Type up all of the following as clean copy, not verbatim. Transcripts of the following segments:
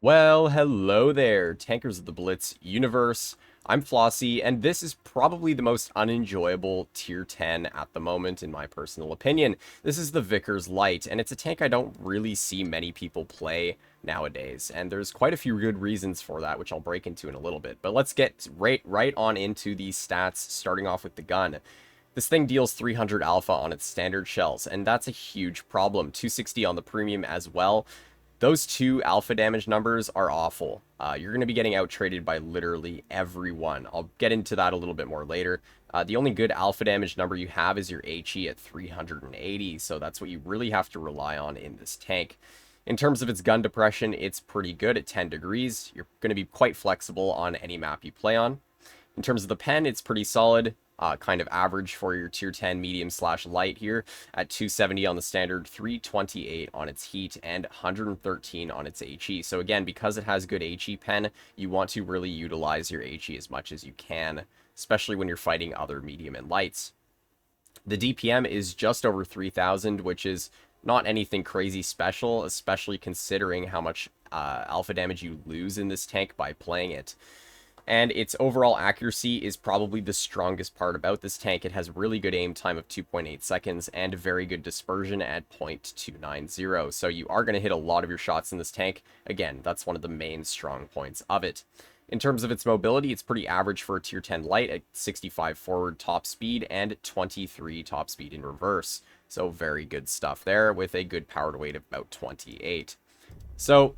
Well, hello there, Tankers of the Blitz universe. I'm Flossie, and this is probably the most unenjoyable tier 10 at the moment, in my personal opinion. This is the Vickers Light, and it's a tank I don't really see many people play nowadays, and there's quite a few good reasons for that, which I'll break into in a little bit. But let's get right on into these stats, starting off with the gun. This thing deals 300 alpha on its standard shells, and that's a huge problem. 260 on the premium as well. Those two alpha damage numbers are awful. You're going to be getting out-traded by literally everyone. I'll get into that a little bit more later. The only good alpha damage number you have is your HE at 380, so that's what you really have to rely on in this tank. In terms of its gun depression, it's pretty good at 10 degrees. You're going to be quite flexible on any map you play on. In terms of the pen, it's pretty solid. Kind of average for your tier 10 medium/light here at 270 on the standard, 328 on its heat, and 113 on its HE. So again, because it has good HE pen, you want to really utilize your HE as much as you can, especially when you're fighting other medium and lights. The DPM is just over 3,000, which is not anything crazy special, especially considering how much alpha damage you lose in this tank by playing it. And its overall accuracy is probably the strongest part about this tank. It has really good aim time of 2.8 seconds and very good dispersion at 0.290. So you are going to hit a lot of your shots in this tank. Again, that's one of the main strong points of it. In terms of its mobility, it's pretty average for a tier 10 light at 65 forward top speed and 23 top speed in reverse. So very good stuff there with a good power to weight of about 28. So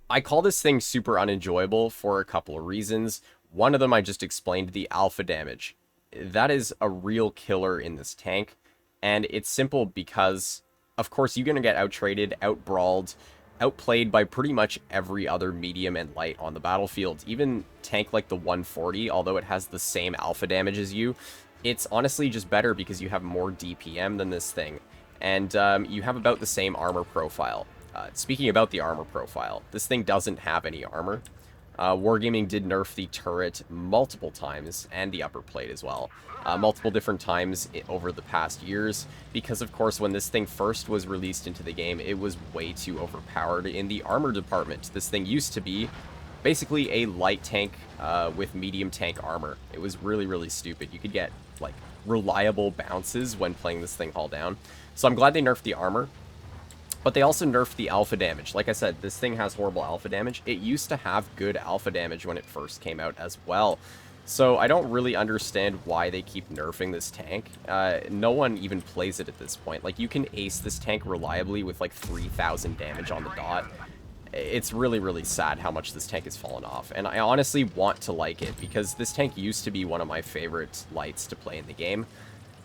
I call this thing super unenjoyable for a couple of reasons. One of them I just explained, the alpha damage. That is a real killer in this tank, and it's simple because, of course, you're going to get out-traded, out-brawled, outplayed by pretty much every other medium and light on the battlefield. Even tank like the 140, although it has the same alpha damage as you, it's honestly just better because you have more DPM than this thing, and you have about the same armor profile. Speaking about the armor profile, this thing doesn't have any armor. Wargaming did nerf the turret multiple times, and the upper plate as well, multiple different times over the past years, because of course when this thing first was released into the game, it was way too overpowered in the armor department. This thing used to be basically a light tank with medium tank armor. It was really stupid. You could get like reliable bounces when playing this thing hull down. So I'm glad they nerfed the armor. But they also nerfed the alpha damage. Like I said, this thing has horrible alpha damage. It used to have good alpha damage when it first came out as well. So I don't really understand why they keep nerfing this tank. No one even plays it at this point. Like, you can ace this tank reliably with like 3,000 damage on the dot. It's really sad how much this tank has fallen off. And I honestly want to like it, because this tank used to be one of my favorite lights to play in the game.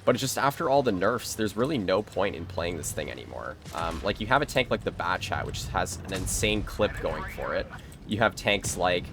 But just after all the nerfs, there's really no point in playing this thing anymore. Like, you have a tank like the Batchat, which has an insane clip going for it. You have tanks like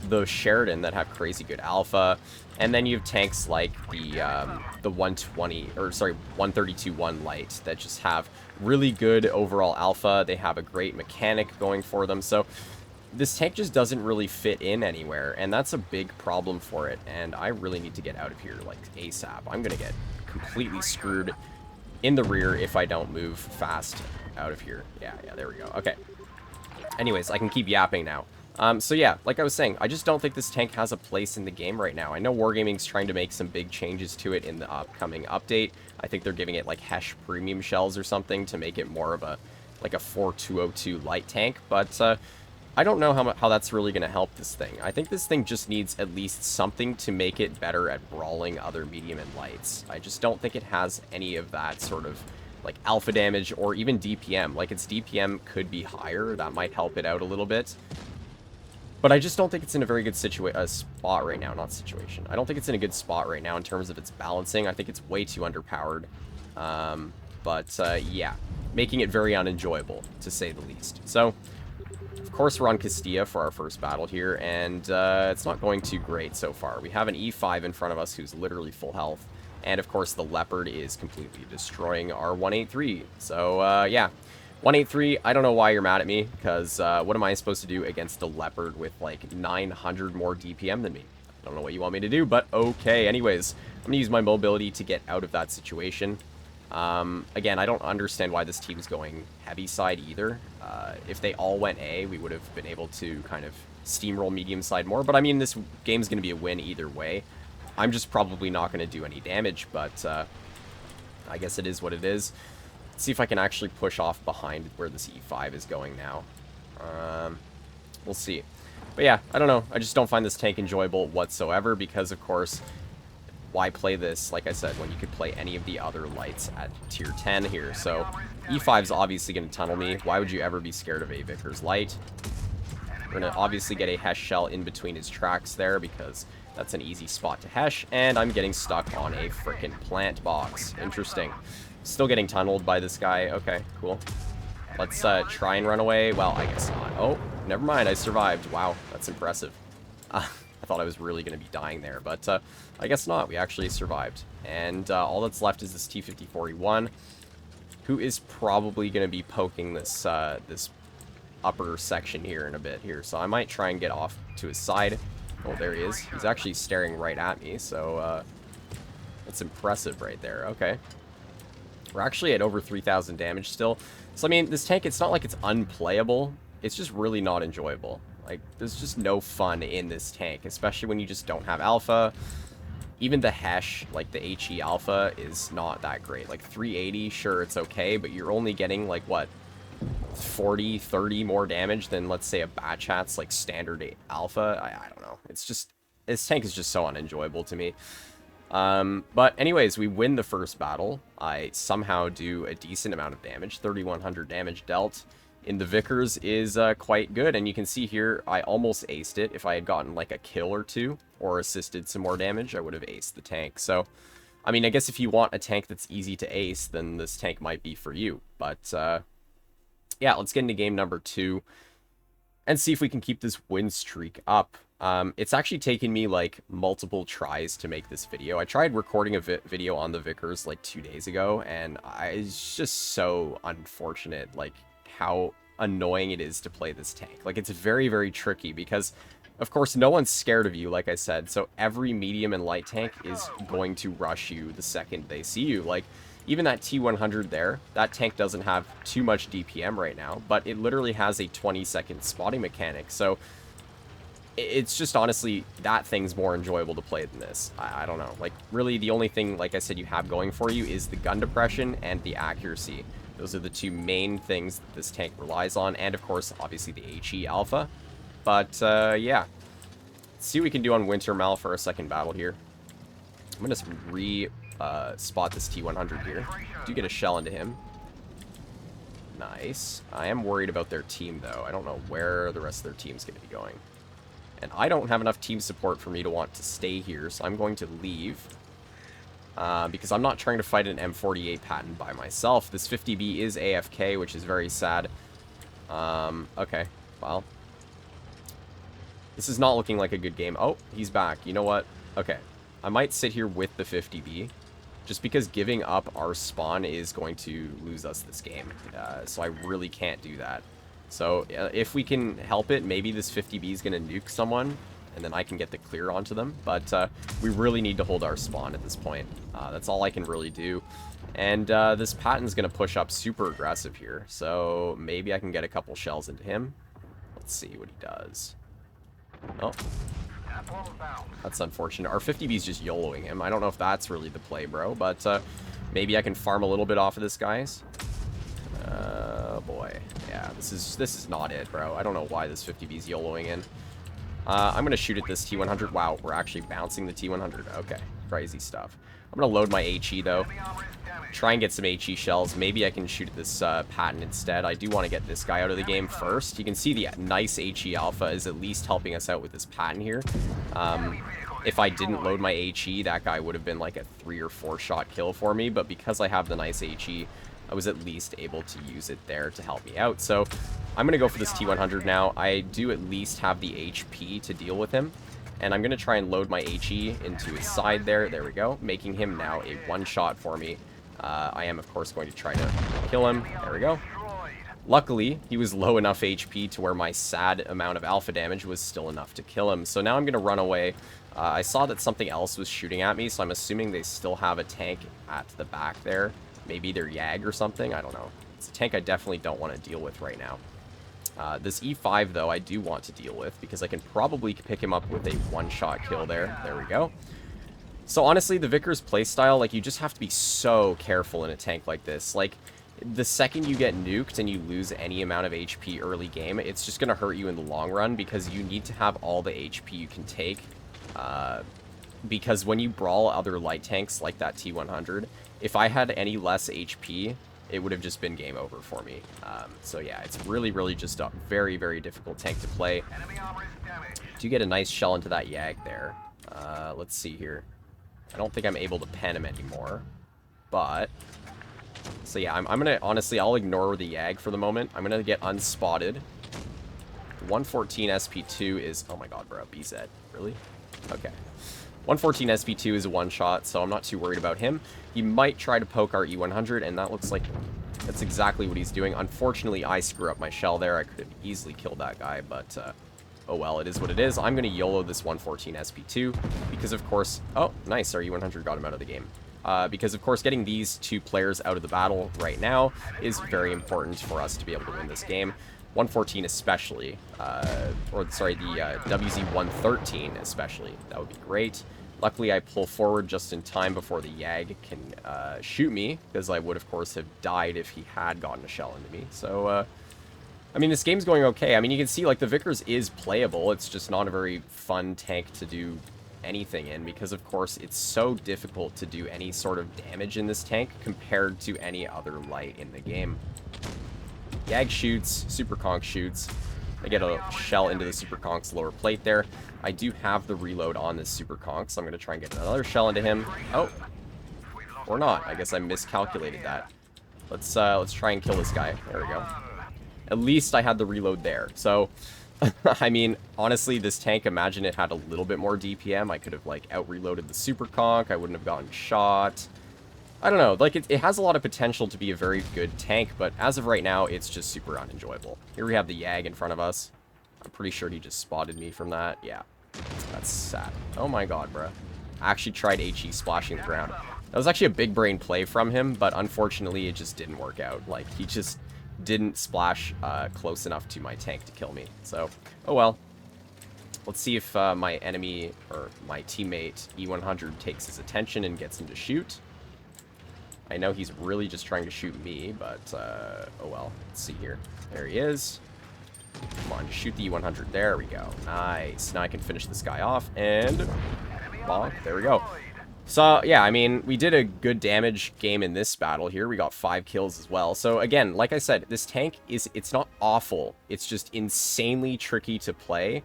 the Sheridan that have crazy good alpha. And then you have tanks like the 120, or sorry, 132-1 light that just have really good overall alpha. They have a great mechanic going for them. So this tank just doesn't really fit in anywhere, and that's a big problem for it. And I really need to get out of here, like, ASAP. I'm gonna get completely screwed in the rear if I don't move fast out of here. Yeah, there we go. Okay. Anyways, I can keep yapping now. So yeah, like I was saying, I just don't think this tank has a place in the game right now. I know Wargaming's trying to make some big changes to it in the upcoming update. I think they're giving it like Hesh premium shells or something to make it more of a, like a 4202 light tank, but I don't know how that's really going to help this thing. I think this thing just needs at least something to make it better at brawling other medium and lights. I just don't think it has any of that sort of like alpha damage or even DPM. Like, its DPM could be higher. That might help it out a little bit. But I just don't think it's in a very good spot right now. Not situation. I don't think it's in a good spot right now in terms of its balancing. I think it's way too underpowered. Yeah, making it very unenjoyable, to say the least. So, of course, we're on Castilla for our first battle here, and it's not going too great so far. We have an E5 in front of us who's literally full health, and of course the Leopard is completely destroying our 183. So, yeah. 183, I don't know why you're mad at me, because what am I supposed to do against a Leopard with like 900 more DPM than me? I don't know what you want me to do, but okay. Anyways, I'm going to use my mobility to get out of that situation. Again, I don't understand why this team's going heavy side either. If they all went A, we would have been able to kind of steamroll medium side more. But I mean, this game's going to be a win either way. I'm just probably not going to do any damage, but I guess it is what it is. Let's see if I can actually push off behind where this E5 is going now. We'll see. But yeah, I don't know. I just don't find this tank enjoyable whatsoever because, of course, why play this, like I said, when you could play any of the other lights at tier 10 here. So E5's obviously going to tunnel me. Why would you ever be scared of a Vickers Light? We're going to obviously get a Hesh shell in between his tracks there because that's an easy spot to Hesh. And I'm getting stuck on a frickin' plant box. Interesting. Still getting tunneled by this guy. Okay, cool. Let's try and run away. Well, I guess not. Oh, never mind. I survived. Wow, that's impressive. I thought I was really going to be dying there, but I guess not. We actually survived. And all that's left is this T-54E1, who is probably going to be poking this this upper section here in a bit here. So I might try and get off to his side. Oh, there he is. He's actually staring right at me, so that's impressive right there. Okay. We're actually at over 3,000 damage still. So, I mean, this tank, it's not like it's unplayable. It's just really not enjoyable. Like, there's just no fun in this tank, especially when you just don't have alpha. Even the Hesh, like the HE alpha, is not that great. Like, 380, sure, it's okay, but you're only getting, like, what, 40, 30 more damage than, let's say, a Batch Hat's, like, standard alpha? I don't know. It's just, this tank is just so unenjoyable to me. But anyways, we win the first battle. I somehow do a decent amount of damage. 3,100 damage dealt in the Vickers is quite good. And you can see here, I almost aced it. If I had gotten like a kill or two or assisted some more damage, I would have aced the tank. So, I mean, I guess if you want a tank that's easy to ace, then this tank might be for you. But, yeah, let's get into game number 2 and see if we can keep this win streak up. It's actually taken me like multiple tries to make this video. I tried recording a video on the Vickers like 2 days ago, and it's just so unfortunate like how annoying it is to play this tank. Like, it's very, very tricky because of course no one's scared of you, like I said, so every medium and light tank is going to rush you the second they see you. Like, even that T100 there, that tank doesn't have too much DPM right now, but it literally has a 20-second spotting mechanic, so it's just honestly, that thing's more enjoyable to play than this. I don't know. Like, really, the only thing, like I said, you have going for you is the gun depression and the accuracy. Those are the two main things that this tank relies on, and of course, obviously, the HE alpha. But, yeah. Let's see what we can do on Winter Mal for a second battle here. I'm going to spot this T100 here. Do get a shell into him. Nice. I am worried about their team, though. I don't know where the rest of their team's going to be going. And I don't have enough team support for me to want to stay here, so I'm going to leave. Because I'm not trying to fight an M48 patent by myself. This 50B is AFK, which is very sad. Okay, well. This is not looking like a good game. Oh, he's back. You know what? Okay, I might sit here with the 50B. Just because giving up our spawn is going to lose us this game. So I really can't do that. So, if we can help it, maybe this 50B is going to nuke someone, and then I can get the clear onto them. But we really need to hold our spawn at this point. That's all I can really do. And this Patton's going to push up super aggressive here. So, maybe I can get a couple shells into him. Let's see what he does. Oh. That's unfortunate. Our 50B's just YOLOing him. I don't know if that's really the play, bro. But maybe I can farm a little bit off of this, guys. Oh boy, yeah, this is not it, bro. I don't know why this 50B's YOLOing in. I'm gonna shoot at this T100. Wow, we're actually bouncing the T100. Okay, crazy stuff. I'm gonna load my HE though. Try and get some HE shells. Maybe I can shoot at this Patton instead. I do want to get this guy out of the game first. You can see the nice HE alpha is at least helping us out with this Patton here. If I didn't load my HE, that guy would have been like a 3 or 4 shot kill for me. But because I have the nice HE, I was at least able to use it there to help me out. So I'm going to go for this T100 now. I do at least have the HP to deal with him. And I'm going to try and load my HE into his side there. There we go. Making him now a one-shot for me. I am, of course, going to try to kill him. There we go. Luckily, he was low enough HP to where my sad amount of alpha damage was still enough to kill him. So now I'm going to run away. I saw that something else was shooting at me, so I'm assuming they still have a tank at the back there. maybe their Yag or something. I don't know. It's a tank I definitely don't want to deal with right now. This E5, though, I do want to deal with, because I can probably pick him up with a one-shot kill there. There we go. So, honestly, the Vickers playstyle, like, you just have to be so careful in a tank like this. Like, the second you get nuked and you lose any amount of HP early game, it's just going to hurt you in the long run, because you need to have all the HP you can take. Because when you brawl other light tanks like that T100, if I had any less HP, it would have just been game over for me. So yeah, it's really, really just a very, very difficult tank to play. Do get a nice shell into that Yag there. Let's see here. I don't think I'm able to pen him anymore. But, so yeah, I'm gonna, honestly, I'll ignore the Yag for the moment. I'm gonna get unspotted. 114 SP2 is, oh my god, bro, BZ. Really? Okay. 114 SP2 is a one-shot, so I'm not too worried about him. He might try to poke our E100, and that looks like that's exactly what he's doing. Unfortunately, I screw up my shell there. I could have easily killed that guy, but oh well, it is what it is. I'm going to YOLO this 114 SP2, because of course... Oh, nice, our E100 got him out of the game. Because of course, getting these two players out of the battle right now is very important for us to be able to win this game. 114 especially, or sorry, the WZ-113 especially. That would be great. Luckily, I pull forward just in time before the Yag can shoot me, because I would, of course, have died if he had gotten a shell into me. So, I mean, this game's going okay. I mean, you can see, like, the Vickers is playable. It's just not a very fun tank to do anything in, because, of course, it's so difficult to do any sort of damage in this tank compared to any other light in the game. Yag shoots, Super Conch shoots. I get a shell into the Super Conch's lower plate there. I do have the reload on this Super Conch, so I'm going to try and get another shell into him. Oh. Or not. I guess I miscalculated that. Let's try and kill this guy. There we go. At least I had the reload there. So, I mean, honestly, this tank, imagine it had a little bit more DPM. I could have, like, out-reloaded the Super Conch. I wouldn't have gotten shot. I don't know, like, it has a lot of potential to be a very good tank, but as of right now, it's just super unenjoyable. Here we have the Yag in front of us. I'm pretty sure he just spotted me from that. Yeah, that's sad. Oh my god, bruh. I actually tried HE splashing the ground. That was actually a big brain play from him, but unfortunately, it just didn't work out. Like, he just didn't splash close enough to my tank to kill me. So, oh well. Let's see if my enemy, or my teammate, E100, takes his attention and gets him to shoot. I know he's really just trying to shoot me, but, oh well. Let's see here. There he is. Come on, just shoot the E100. There we go. Nice. Now I can finish this guy off, and... bonk. There we go. So, yeah, I mean, we did a good damage game in this battle here. We got 5 kills as well. So, again, like I said, this tank it's not awful. It's just insanely tricky to play,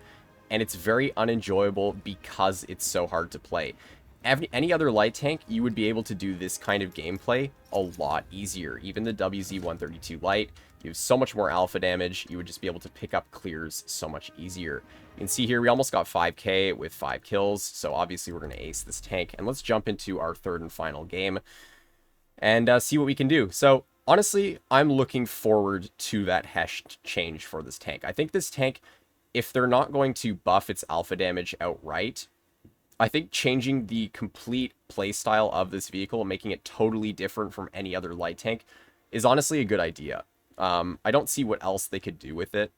and it's very unenjoyable because it's so hard to play. Any other light tank, you would be able to do this kind of gameplay a lot easier. Even the WZ-132 Light, you have so much more alpha damage. You would just be able to pick up clears so much easier. You can see here, we almost got 5k with 5 kills. So obviously we're going to ace this tank. And let's jump into our third and final game and see what we can do. So honestly, I'm looking forward to that Hesh change for this tank. I think this tank, if they're not going to buff its alpha damage outright, I think changing the complete playstyle of this vehicle, making it totally different from any other light tank, is honestly a good idea. I don't see what else they could do with it.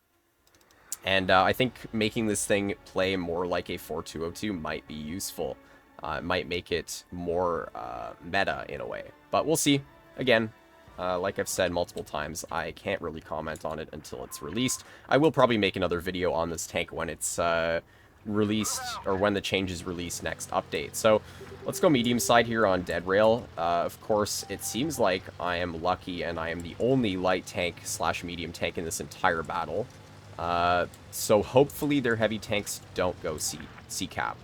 And I think making this thing play more like a 4202 might be useful. It might make it more meta in a way. But we'll see. Again, like I've said multiple times, I can't really comment on it until it's released. I will probably make another video on this tank when it's... released, or when the change is released next update. So let's go medium side here on Dead Rail. Of course, it seems like I am lucky and I am the only light tank slash medium tank in this entire battle. So hopefully their heavy tanks don't go C-cap.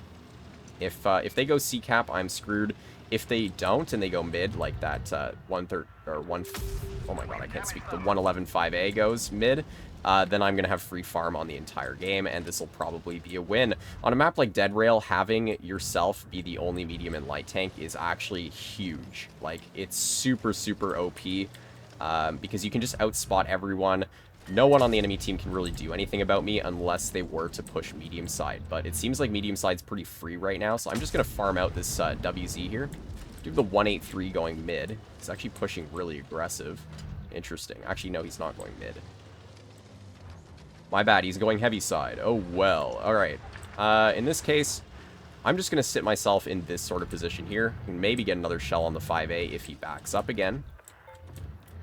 If they go C-cap, I'm screwed. If they don't and they go mid, like that oh my god, I can't speak, the 111.5A goes mid, then I'm going to have free farm on the entire game, and this will probably be a win. On a map like Dead Rail, having yourself be the only medium and light tank is actually huge. Like, it's super, super OP, because you can just outspot everyone. No one on the enemy team can really do anything about me unless they were to push medium side, but it seems like medium side's pretty free right now, so I'm just going to farm out this WZ here. Do the 183 going mid. He's actually pushing really aggressive. Interesting. Actually, no, he's not going mid. My bad, he's going heavy side. Oh, well. Alright. In this case, I'm just going to sit myself in this sort of position here. And maybe get another shell on the 5A if he backs up again.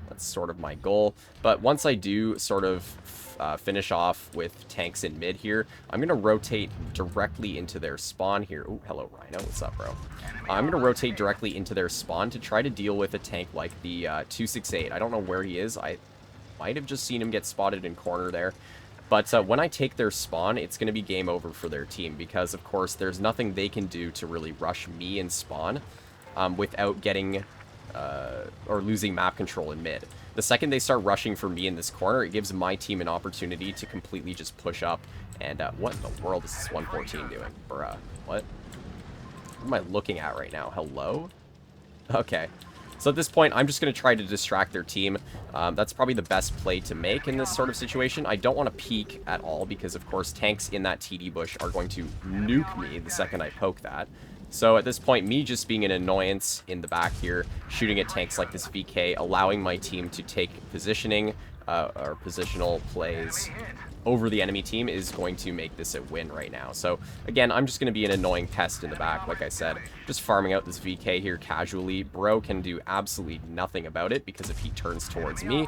That's sort of my goal. But once I do sort of finish off with tanks in mid here, I'm going to rotate directly into their spawn here. Oh, hello, Rhino. What's up, bro? I'm going to rotate directly into their spawn to try to deal with a tank like the 268. I don't know where he is. I might have just seen him get spotted in corner there. But when I take their spawn, it's going to be game over for their team because, of course, there's nothing they can do to really rush me in spawn without getting or losing map control in mid. The second they start rushing for me in this corner, it gives my team an opportunity to completely just push up. And what in the world is this 114 doing? Bruh, what? What am I looking at right now? Hello? Okay. So at this point, I'm just going to try to distract their team. That's probably the best play to make in this sort of situation. I don't want to peek at all because, of course, tanks in that TD bush are going to nuke me the second I poke that. So at this point, me just being an annoyance in the back here, shooting at tanks like this VK, allowing my team to take positioning or positional plays over the enemy team is going to make this a win right now. So again, I'm just going to be an annoying pest in the back, like I said, just farming out this VK here casually. Bro can do absolutely nothing about it because if he turns towards me,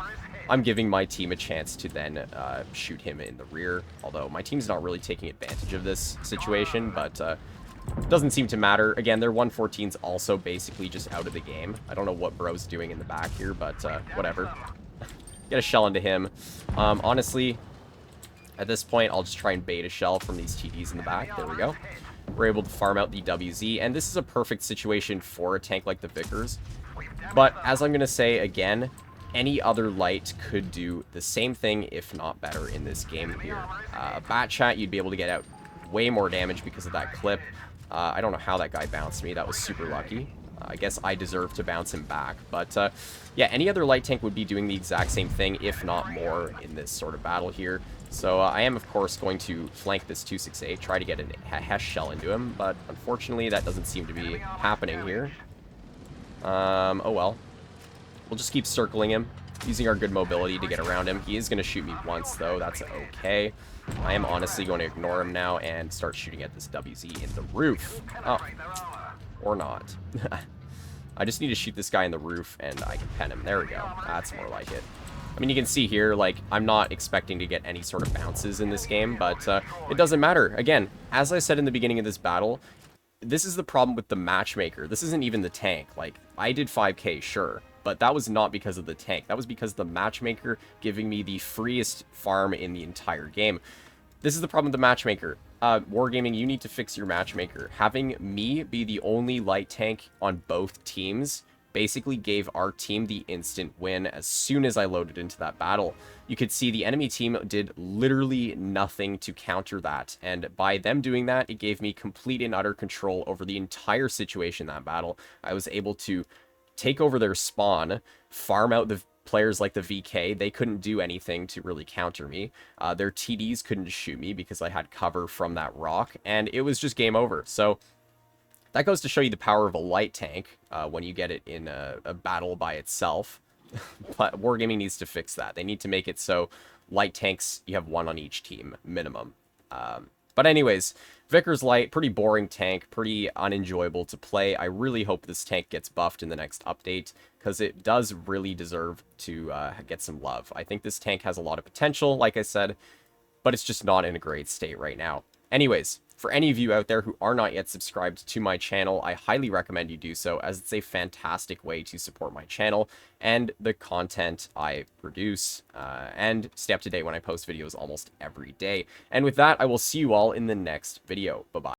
I'm giving my team a chance to then shoot him in the rear. Although my team's not really taking advantage of this situation, but doesn't seem to matter. Again, their 114's also basically just out of the game. I don't know what bro's doing in the back here, but whatever. Get a shell into him. Honestly, at this point, I'll just try and bait a shell from these TDs in the back. There we go. We're able to farm out the WZ, and this is a perfect situation for a tank like the Vickers. But as I'm going to say again, any other light could do the same thing, if not better, in this game here. A bat chat, you'd be able to get out way more damage because of that clip. I don't know how that guy bounced me. That was super lucky. I guess I deserve to bounce him back. But yeah, any other light tank would be doing the exact same thing, if not more, in this sort of battle here. So I am, of course, going to flank this 268, try to get a Hesh shell into him, but unfortunately that doesn't seem to be happening here. Oh well. We'll just keep circling him, using our good mobility to get around him. He is going to shoot me once, though. That's okay. I am honestly going to ignore him now and start shooting at this WZ in the roof. Oh. Or not. I just need to shoot this guy in the roof, and I can pen him. There we go. That's more like it. I mean, you can see here, like, I'm not expecting to get any sort of bounces in this game, but it doesn't matter. Again, as I said in the beginning of this battle, this is the problem with the matchmaker. This isn't even the tank. Like, I did 5k, sure, but that was not because of the tank. That was because of the matchmaker giving me the freest farm in the entire game. This is the problem with the matchmaker. Wargaming, you need to fix your matchmaker. Having me be the only light tank on both teams basically gave our team the instant win as soon as I loaded into that battle. You could see the enemy team did literally nothing to counter that, and by them doing that, it gave me complete and utter control over the entire situation in that battle. I was able to take over their spawn, farm out the players like the VK. They couldn't do anything to really counter me. Their TDs couldn't shoot me because I had cover from that rock, and it was just game over. So that goes to show you the power of a light tank when you get it in a battle by itself. But Wargaming needs to fix that. They need to make it so light tanks, you have one on each team, minimum. But anyways, Vickers Light, pretty boring tank, pretty unenjoyable to play. I really hope this tank gets buffed in the next update, because it does really deserve to get some love. I think this tank has a lot of potential, like I said, but it's just not in a great state right now. Anyways, for any of you out there who are not yet subscribed to my channel, I highly recommend you do so, as it's a fantastic way to support my channel and the content I produce, and stay up to date when I post videos almost every day. And with that, I will see you all in the next video. Bye-bye.